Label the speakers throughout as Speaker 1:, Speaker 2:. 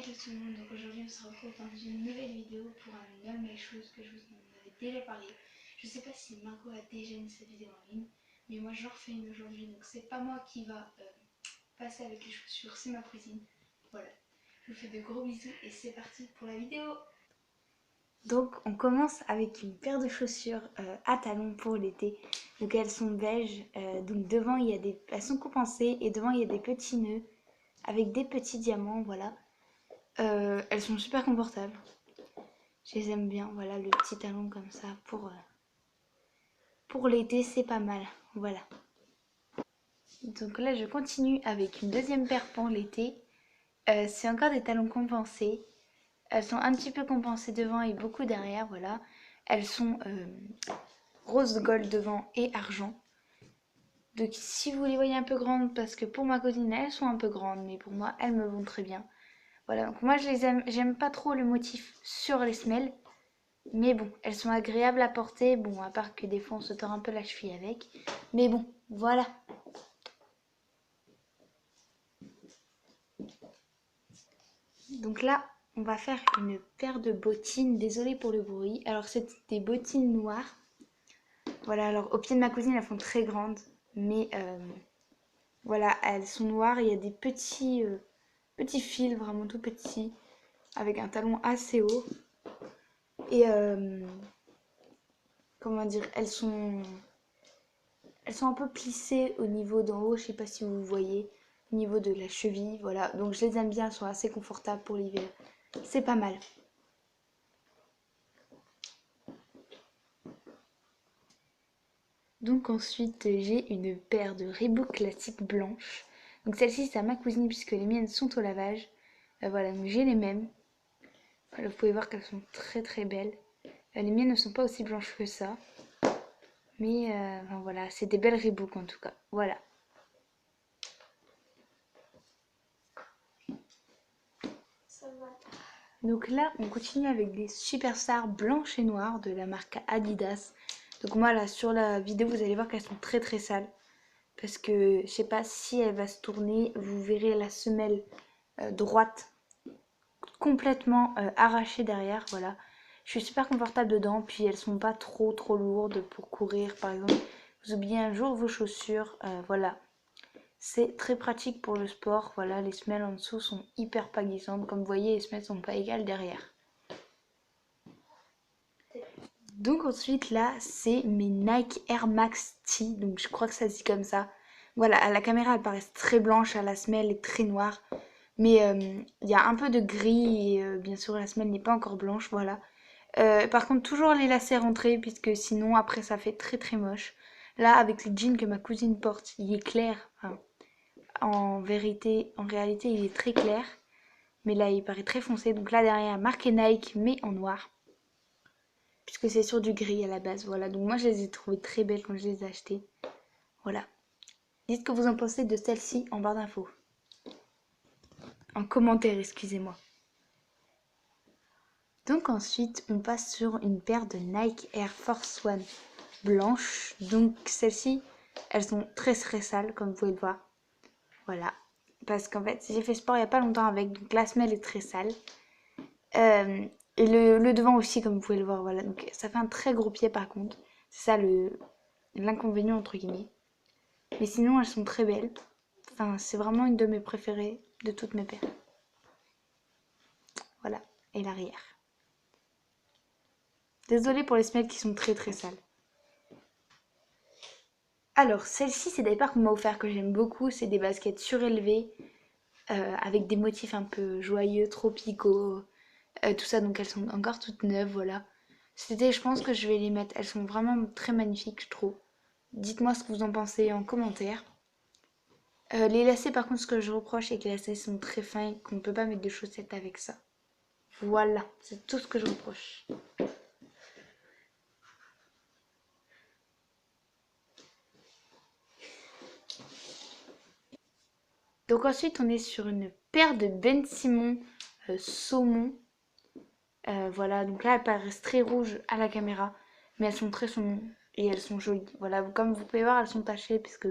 Speaker 1: Hello tout le monde, donc aujourd'hui on se retrouve dans une nouvelle vidéo pour un homme et chose que je vous en avais déjà parlé. Je sais pas si Margot a déjà mis cette vidéo en ligne, mais moi j'en refais une aujourd'hui, donc c'est pas moi qui va passer avec les chaussures, c'est ma cousine. Voilà, je vous fais de gros bisous et c'est parti pour la vidéo. Donc on commence avec une paire de chaussures à talons pour l'été. Donc elles sont beige, donc devant il y a elles sont compensées et devant il y a des petits nœuds avec des petits diamants, voilà. Elles sont super confortables. Je les aime bien. Voilà, le petit talon comme ça pour l'été, c'est pas mal. Voilà. Donc là, je continue avec une deuxième paire pour l'été. C'est encore des talons compensés. Elles sont un petit peu compensées devant et beaucoup derrière. Voilà. Elles sont rose gold devant et argent. Donc si vous les voyez un peu grandes, parce que pour ma cousine, elles sont un peu grandes, mais pour moi, elles me vont très bien. Voilà, donc moi je les aime, j'aime pas trop le motif sur les semelles, mais bon, elles sont agréables à porter, bon, à part que des fois on se tord un peu la cheville avec, mais bon, voilà. Donc là, on va faire une paire de bottines, désolée pour le bruit, alors c'est des bottines noires, voilà, alors au pied de ma cousine, elles font très grandes, mais voilà, elles sont noires, il y a des petits fils, vraiment tout petits, avec un talon assez haut, et comment dire, elles sont un peu plissées au niveau d'en haut, je sais pas si vous voyez, au niveau de la cheville, voilà. Donc je les aime bien, elles sont assez confortables pour l'hiver. C'est pas mal. Donc ensuite j'ai une paire de Reebok classiques blanches. Donc celle-ci c'est à ma cousine puisque les miennes sont au lavage. Voilà, donc j'ai les mêmes. Voilà, vous pouvez voir qu'elles sont très très belles. Les miennes ne sont pas aussi blanches que ça. Mais enfin, voilà, c'est des belles Reebok en tout cas. Voilà. Donc là, on continue avec des superstars blanches et noires de la marque Adidas. Donc moi là, sur la vidéo, vous allez voir qu'elles sont très très sales. Parce que je sais pas si elle va se tourner, vous verrez la semelle droite complètement arrachée derrière, voilà. Je suis super confortable dedans, puis elles sont pas trop lourdes pour courir par exemple. Vous oubliez un jour vos chaussures, voilà. C'est très pratique pour le sport, voilà, les semelles en dessous sont hyper pas glissantes. Comme vous voyez, les semelles sont pas égales derrière. Donc ensuite là, c'est mes Nike Air Max T, donc je crois que ça se dit comme ça. Voilà, à la caméra elles paraissent très blanches, à la semelle est très noire. Mais il y a un peu de gris et bien sûr la semelle n'est pas encore blanche, voilà. Par contre toujours les lacets rentrés puisque sinon après ça fait très très moche. Là avec le jean que ma cousine porte, il est clair. Enfin, en vérité, en réalité il est très clair. Mais là il paraît très foncé. Donc là derrière marqué Nike mais en noir. Puisque c'est sur du gris à la base, voilà. Donc moi je les ai trouvées très belles quand je les ai achetées. Voilà. Dites ce que vous en pensez de celle-ci en barre d'infos. En commentaire, excusez-moi. Donc ensuite, on passe sur une paire de Nike Air Force One blanches. Donc celles-ci, elles sont très très sales comme vous pouvez le voir. Voilà. Parce qu'en fait, j'ai fait sport il n'y a pas longtemps avec, donc la semelle est très sale. Et le devant aussi, comme vous pouvez le voir, voilà. Donc ça fait un très gros pied par contre. C'est ça l'inconvénient entre guillemets. Mais sinon, elles sont très belles. Enfin, c'est vraiment une de mes préférées de toutes mes paires. Voilà. Et l'arrière. Désolée pour les semelles qui sont très très sales. Alors, celle-ci, c'est des paires qu'on m'a offert que j'aime beaucoup. C'est des baskets surélevées avec des motifs un peu joyeux, tropicaux, tout ça. Donc, elles sont encore toutes neuves, voilà. Je pense que je vais les mettre. Elles sont vraiment très magnifiques, je trouve. Dites-moi ce que vous en pensez en commentaire. Les lacets, par contre, ce que je reproche, c'est que les lacets sont très fins et qu'on ne peut pas mettre de chaussettes avec ça. Voilà, c'est tout ce que je reproche. Donc ensuite, on est sur une paire de Ben Simon saumon. Voilà, donc là, elles paraissent très rouges à la caméra, mais elles sont très saumon et elles sont jolies. Voilà, comme vous pouvez voir, elles sont tachées puisque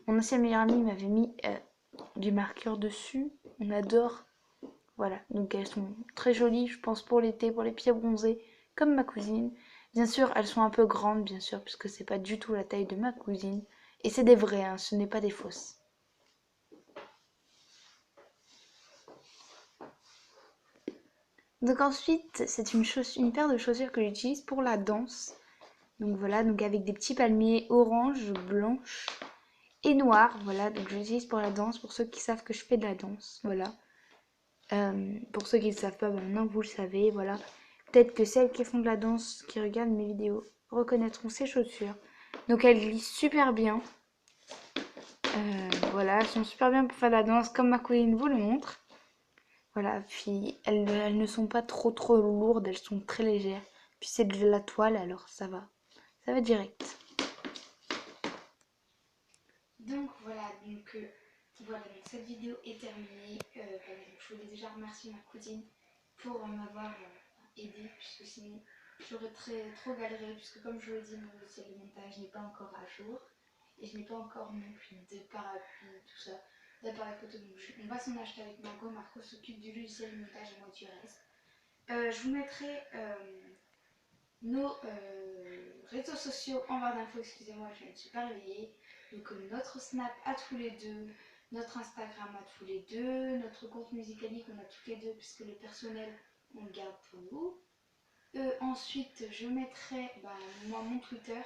Speaker 1: mon ancien meilleur ami m'avait mis du marqueur dessus. On adore. Voilà, donc elles sont très jolies, je pense, pour l'été, pour les pieds bronzés, comme ma cousine. Bien sûr, elles sont un peu grandes, bien sûr, puisque c'est pas du tout la taille de ma cousine. Et c'est des vraies, hein, ce n'est pas des fausses. Donc ensuite, c'est une paire de chaussures que j'utilise pour la danse. Donc voilà, donc avec des petits palmiers orange, blanche et noir. Voilà, donc j'utilise pour la danse, pour ceux qui savent que je fais de la danse. Voilà. Pour ceux qui ne le savent pas, maintenant vous le savez. Voilà. Peut-être que celles qui font de la danse, qui regardent mes vidéos, reconnaîtront ces chaussures. Donc elles glissent super bien. Voilà, elles sont super bien pour faire de la danse, comme ma cousine vous le montre. Voilà, puis elles ne sont pas trop lourdes, elles sont très légères. Puis c'est de la toile, alors ça va direct. Donc voilà, donc cette vidéo est terminée. Voilà, donc je voulais déjà remercier ma cousine pour m'avoir aidée, puisque sinon j'aurais trop galéré, puisque comme je vous l'ai dit, mon logiciel de montage n'est pas encore à jour. Et je n'ai pas encore non plus de parapluie, tout ça, d'appareil photo. Donc on va s'en acheter avec Margot. Marco s'occupe du logiciel de montage et moi du reste. Je vous mettrai nos réseaux sociaux en barre d'infos. Excusez-moi, je ne suis pas réveillée. Donc notre Snap à tous les deux, notre Instagram à tous les deux, notre compte Musicali qu'on a tous les deux puisque le personnel on le garde pour nous. Ensuite je mettrai moi mon Twitter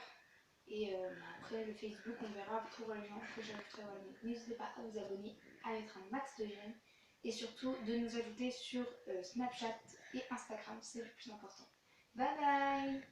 Speaker 1: et après le Facebook on verra pour les gens que j'ajouterai. Voilà. Donc n'hésitez pas à vous abonner, à mettre un max de j'aime et surtout de nous ajouter sur Snapchat et Instagram, c'est le plus important. Bye bye.